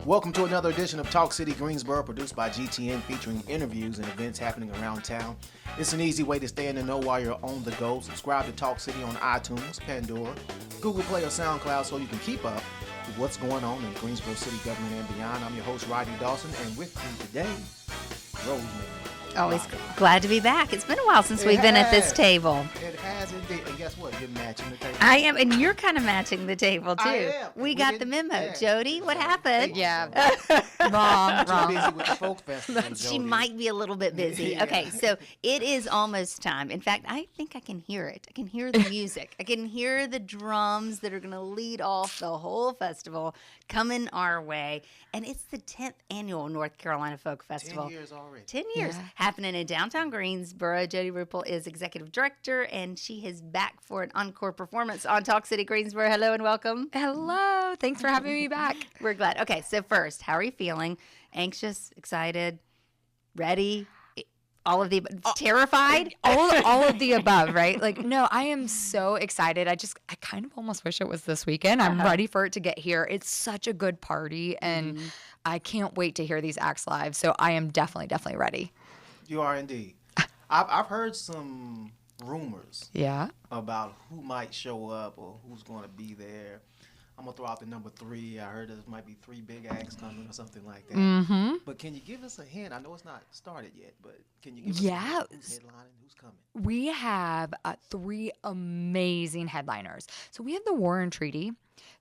Welcome to another edition of Talk City Greensboro, produced by GTN, featuring interviews and events happening around town. It's an easy way to stay in the know while you're on the go. Subscribe to Talk City on iTunes, Pandora, Google Play, or SoundCloud so you can keep up with what's going on in Greensboro City government and beyond. I'm your host, Rodney Dawson, and with me today, Rosemary. Always glad to be back. It's been a while since we've been at this table. It has indeed. And guess what? You're matching the table. I am, and you're kind of matching the table, too. I am. We got the memo. Yeah. Jodee, what happened? Yeah. wrong. Too busy with the folk festival. She Jodee. might be a little bit busy. Yeah. Okay, so it is almost time. In fact, I think I can hear it. I can hear the music. I can hear the drums that are going to lead off the whole festival coming our way. And it's the 10th annual North Carolina Folk Festival. 10 years already. 10 years. Yeah. Happening in downtown Greensboro. Jodee Ruppel is executive director, and she is back for an encore performance on Talk City Greensboro. Hello and welcome. Hello. Thanks for having me back. We're glad. Okay, so first, how are you feeling? Anxious, excited, ready? All of the terrified? All of the above, right? Like, no, I am so excited. I kind of almost wish it was this weekend. I'm ready for it to get here. It's such a good party, and I can't wait to hear these acts live. So I am definitely ready. You are indeed. I've heard some rumors Yeah. about who might show up or who's going to be there. I'm going to throw out the number 3. I heard there might be 3 big acts coming or something like that. Mm-hmm. But can you give us a hint? I know it's not started yet, but can you give us Yeah. a hint? Who's headlining? Who's coming? We have 3 amazing headliners. So we have the Warren Treaty.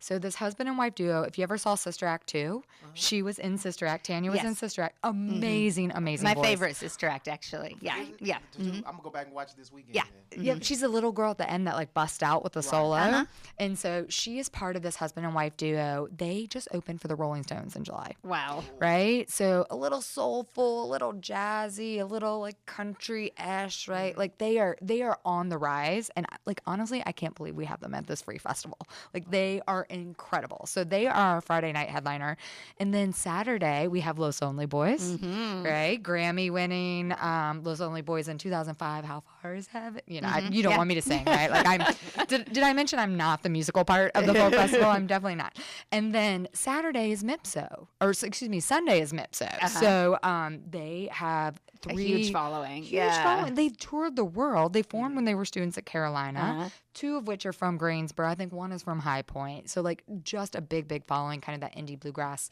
So this husband and wife duo, if you ever saw Sister Act 2, she was in Sister Act. Tanya was in Yes. Sister Act. Amazing My voice. favorite Sister Act, actually. Yeah, yeah. I'm going to go back and watch it this weekend. Yeah. then. Yeah, she's a little girl at the end that like busts out with the solo. Uh-huh. And so she is part of this husband and wife duo. They just opened for the Rolling Stones in July. Wow. Right? So a little soulful, a little jazzy, a little like country-ish, right? Like they are on the rise. And like honestly, I can't believe we have them at this free festival. Like they are incredible. So they are our Friday night headliner. And then Saturday we have Los Only Boys, right? Grammy winning Los Only Boys in 2005. How far is heaven? You know, you don't want me to sing, right? Like did I mention I'm not the musical part of the folk festival? I'm definitely not. And then Saturday is Mipso, or excuse me, Sunday is Mipso. So they have 3 A huge following. Huge following. They toured the world. They formed when they were students at Carolina. 2 of which are from Greensboro. I think 1 is from High Point. So like just a big following, kind of that indie bluegrass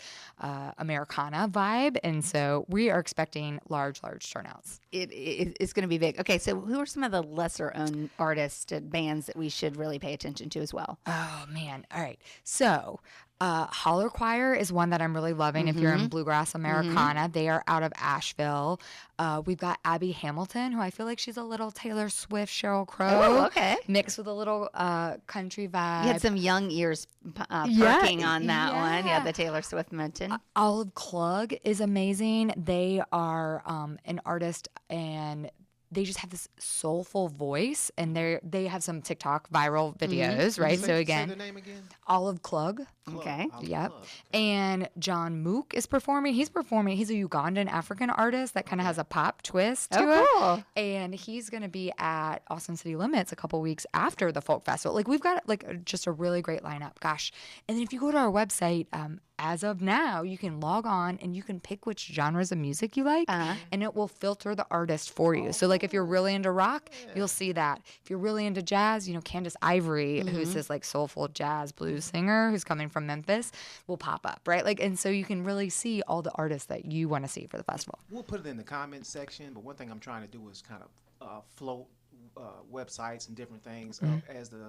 Americana vibe. And so we are expecting large turnouts. It's going to be big. Okay, so who are some of the lesser known artists and bands that we should really pay attention to as well? Oh man. All right. So Holler Choir is one that I'm really loving if you're in bluegrass Americana. They are out of Asheville. We've got Abby Hamilton, who I feel like she's a little Taylor Swift, Sheryl Crow. Oh, okay. Mixed with a little country vibe. You had some young ears perking on that one. Yeah, the Taylor Swift mention. Olive Klug is amazing. They are an artist, and they just have this soulful voice, and they have some TikTok viral videos, right? So again, Say the name again. Olive Klug. Okay. Olive Yep. Klug. And John Mook is performing. He's a Ugandan African artist that kind of has a pop twist to it. Cool. And he's going to be at Austin City Limits a couple weeks after the folk festival. Like we've got like just a really great lineup. Gosh. And then if you go to our website, as of now, you can log on and you can pick which genres of music you like, and it will filter the artist for you. So like if you're really into rock, you'll see that. If you're really into jazz, Candace Ivory, who's this like soulful jazz blues singer who's coming from Memphis, will pop up, right? Like, and so you can really see all the artists that you want to see for the festival. We'll put it in the comments section, but one thing I'm trying to do is kind of float websites and different things as the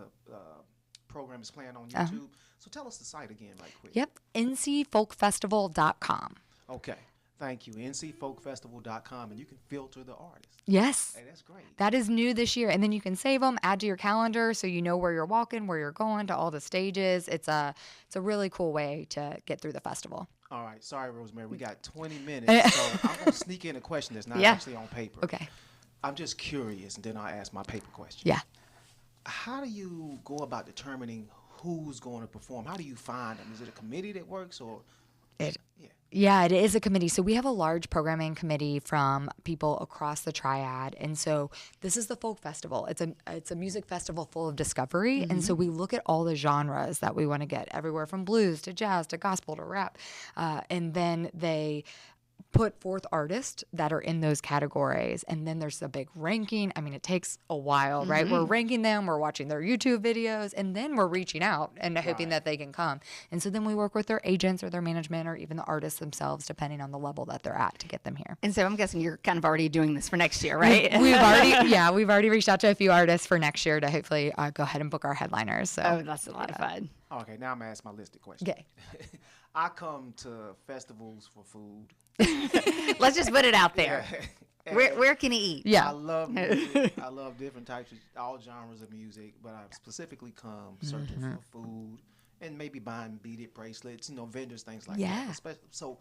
program is playing on YouTube. So tell us the site again right quick. Yep, ncfolkfestival.com. Okay, thank you. ncfolkfestival.com, and you can filter the artists. Yes. Hey, that's great. That is new this year. And then you can save them, add to your calendar so you know where you're walking, where you're going, to all the stages. It's a really cool way to get through the festival. All right, sorry, Rosemary. We got 20 minutes, so I'm going to sneak in a question that's not actually on paper. Okay. I'm just curious, and then I'll ask my paper question. Yeah. How do you go about determining who's going to perform? How do you find them? Is it a committee that works, or Yeah, it is a committee. So we have a large programming committee from people across the triad. And so this is the folk festival. It's a music festival full of discovery. And so we look at all the genres that we want to get, everywhere from blues to jazz to gospel to rap. And then they put forth artists that are in those categories, and then there's a big ranking. I mean, it takes a while, right? We're ranking them, we're watching their YouTube videos, and then we're reaching out and hoping that they can come. And so then we work with their agents or their management or even the artists themselves, depending on the level that they're at, to get them here. And so I'm guessing you're kind of already doing this for next year, right? We've already reached out to a few artists for next year to hopefully go ahead and book our headliners. So Oh, that's a lot of fun. Okay, now I'm gonna ask my listed question. Okay. I come to festivals for food. Let's just put it out there. Yeah. Where can he eat? Yeah. I love music. I love different types of all genres of music, but I specifically come searching for food and maybe buying beaded bracelets, vendors, things like that. So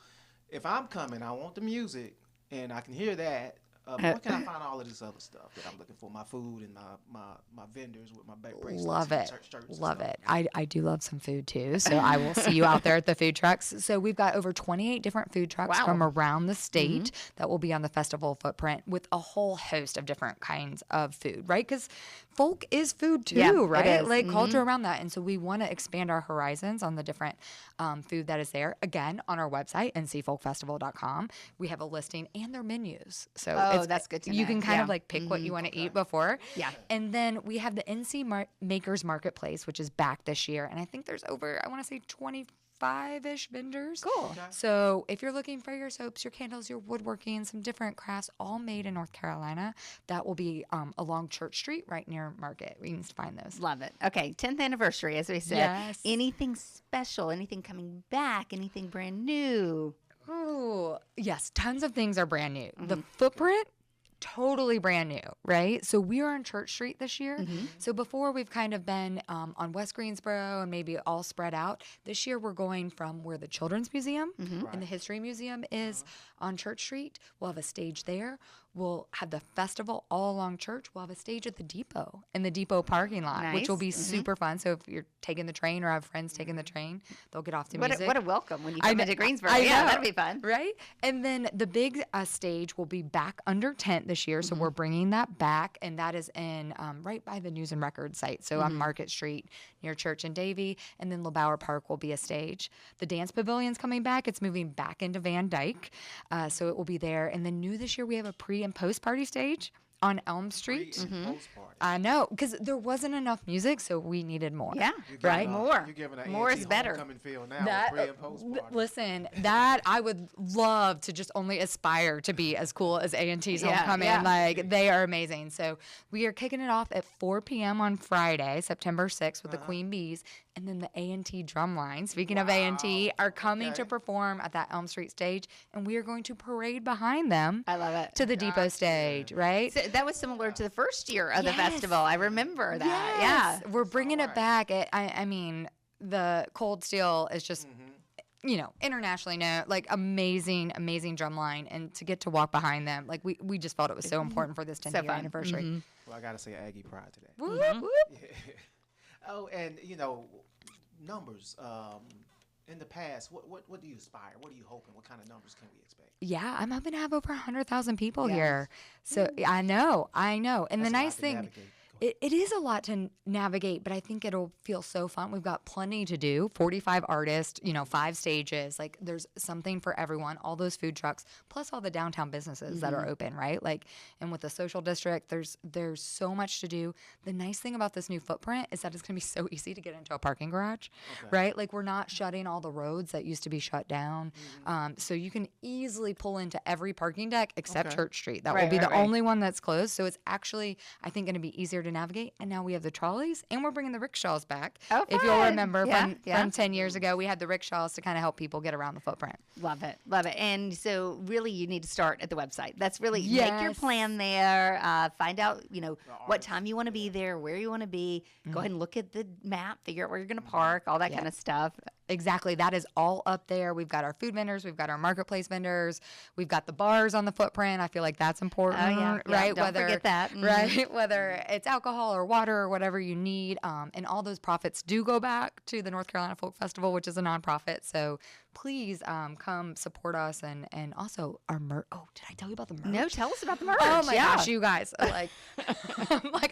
if I'm coming, I want the music and I can hear that. Where can I find all of this other stuff that I'm looking for? My food and my vendors with my bracelets. Love and it. shirts and Love stuff. it. I do love some food too. So I will see you out there at the food trucks. So we've got over 28 different food trucks from around the state that will be on the festival footprint with a whole host of different kinds of food, right? Because folk is food too, right? It is. Like culture around that. And so we want to expand our horizons on the different food that is there. Again, on our website, ncfolkfestival.com, we have a listing and their menus. So that's good to you know. can kind of like pick what you want to eat before. Yeah. And then we have the Makers Marketplace, which is back this year. And I think there's over, I want to say 25-ish vendors. Cool. Okay. So if you're looking for your soaps, your candles, your woodworking, some different crafts, all made in North Carolina, that will be along Church Street right near Market. We can find those. Love it. Okay, 10th anniversary, as we said. Yes. Anything special? Anything coming back? Anything brand new? Ooh, yes, tons of things are brand new. The footprint, totally brand new, right? So we are on Church Street this year. So before we've kind of been on West Greensboro and maybe all spread out. This year we're going from where the Children's Museum and the History Museum is on Church Street. We'll have a stage there. We'll have the festival all along Church. We'll have a stage at the depot, in the depot parking lot, which will be super fun. So if you're taking the train or have friends taking the train, they'll get off to music. What a welcome when you come into Greensboro. Yeah, that'd be fun. Right? And then the big stage will be back under tent this year. So we're bringing that back. And that is in right by the News and Records site. So on Market Street near Church and Davie. And then LeBauer Park will be a stage. The dance pavilion's coming back. It's moving back into Van Dyke. So it will be there. And then new this year, we have a pre and post party stage on Elm Street. Post party. I know, because there wasn't enough music, so we needed more. Yeah, right? More. You're giving an More is better. homecoming feel now. Pre and post party. Listen, that I would love to just only aspire to be as cool as A&T's homecoming. yeah. Like, they are amazing. So we are kicking it off at 4 p.m. on Friday, September 6th, with the Queen Bees. And then the A&T Drumline, speaking of A&T, are coming to perform at that Elm Street stage. And we are going to parade behind them. I love it. To the depot stage, right? So that was similar to the first year of the festival. I remember that. Yes. Yeah. We're bringing it back. I mean, the Cold Steel is just, internationally known, like amazing drumline. And to get to walk behind them, like we just felt it was so important for this 10th year anniversary. Well, I got to say Aggie pride today. Whoop, whoop. Oh, and numbers. In the past, what do you aspire? What are you hoping? What kind of numbers can we expect? Yeah, I'm hoping to have over 100,000 people here. So I know. And That's the a lot nice to thing, navigate. it is a lot to navigate, but I think it'll feel so fun. We've got plenty to do. 45 artists, 5 stages. Like, there's something for everyone. All those food trucks, plus all the downtown businesses that are open, right? Like, and with the social district, there's so much to do. The nice thing about this new footprint is that it's going to be so easy to get into a parking garage, right? Like, we're not shutting all the roads that used to be shut down. So you can easily pull into every parking deck except Church Street. That will be the only one that's closed. So it's actually, I think, going to be easier to navigate. And now we have the trolleys, and we're bringing the rickshaws back. Oh, if you'll fun. remember Yeah, from 10 years ago, we had the rickshaws to kind of help people get around the footprint. Love it. And so really you need to start at the website. That's really, make your Yes. plan there, find out, what time you want to be there, where you want to be, go ahead and look at the map, figure out where you're going to park, all that kind of stuff. Exactly. That is all up there. We've got our food vendors. We've got our marketplace vendors. We've got the bars on the footprint. I feel like that's important, right? Don't forget that. Right? Whether it's alcohol or water or whatever you need. And all those profits do go back to the North Carolina Folk Festival, which is a nonprofit. So please come support us. And also our merch. Oh, did I tell you about the merch? No, tell us about the merch. Oh my gosh, you guys! Like,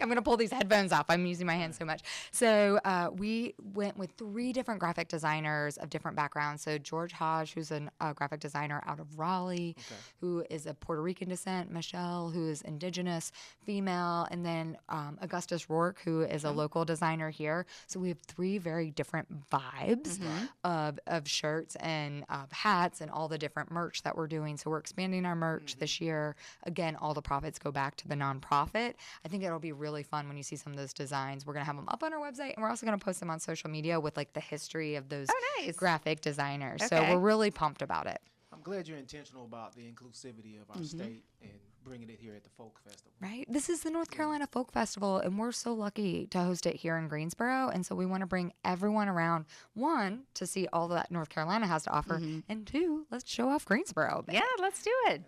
I'm gonna pull these headphones off. I'm using my hands so much. So we went with 3 different graphic designers of different backgrounds. So George Hodge, who's a graphic designer out of Raleigh, who is of Puerto Rican descent. Michelle, who is indigenous female, and then Augustus Rourke, who is a local designer here. So we have 3 very different vibes of shirts and hats and all the different merch that we're doing. So we're expanding our merch this year. Again, all the profits go back to the nonprofit. I think it'll be really fun when you see some of those designs. We're going to have them up on our website, and we're also going to post them on social media with like the history of those graphic designers. So we're really pumped about it. I'm glad you're intentional about the inclusivity of our state and bringing it here at the Folk Festival. Right? This is the North Carolina Folk Festival, and we're so lucky to host it here in Greensboro. And so we want to bring everyone around, 1, to see all that North Carolina has to offer, and 2, let's show off Greensboro. Yeah, let's do it.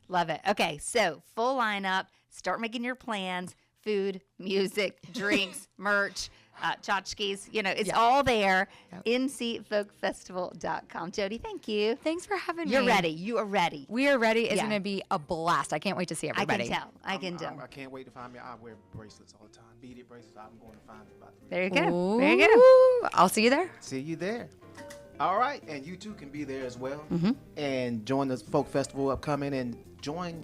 Love it. Okay, so full lineup. Start making your plans. Food, music, drinks, merch, tchotchkes. It's all there. ncfolkfestival.com. Jodee, thank you. Thanks for having me. You're ready. You are ready. We are ready. It's going to be a blast. I can't wait to see everybody. I can tell. I can't wait to find me. I wear bracelets all the time. Beaded bracelets. I'm going to find them about 3. There you go. There you go. I'll see you there. See you there. All right, and you too can be there as well, and join the Folk Festival upcoming, and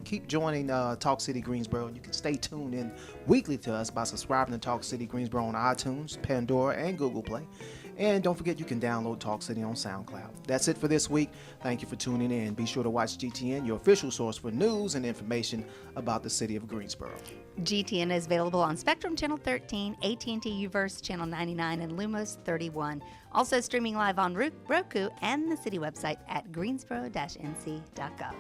keep joining Talk City Greensboro. You can stay tuned in weekly to us by subscribing to Talk City Greensboro on iTunes, Pandora, and Google Play. And don't forget, you can download Talk City on SoundCloud. That's it for this week. Thank you for tuning in. Be sure to watch GTN, your official source for news and information about the city of Greensboro. GTN is available on Spectrum Channel 13, AT&T Uverse Channel 99, and Lumos 31. Also streaming live on Roku and the city website at greensboro-nc.gov.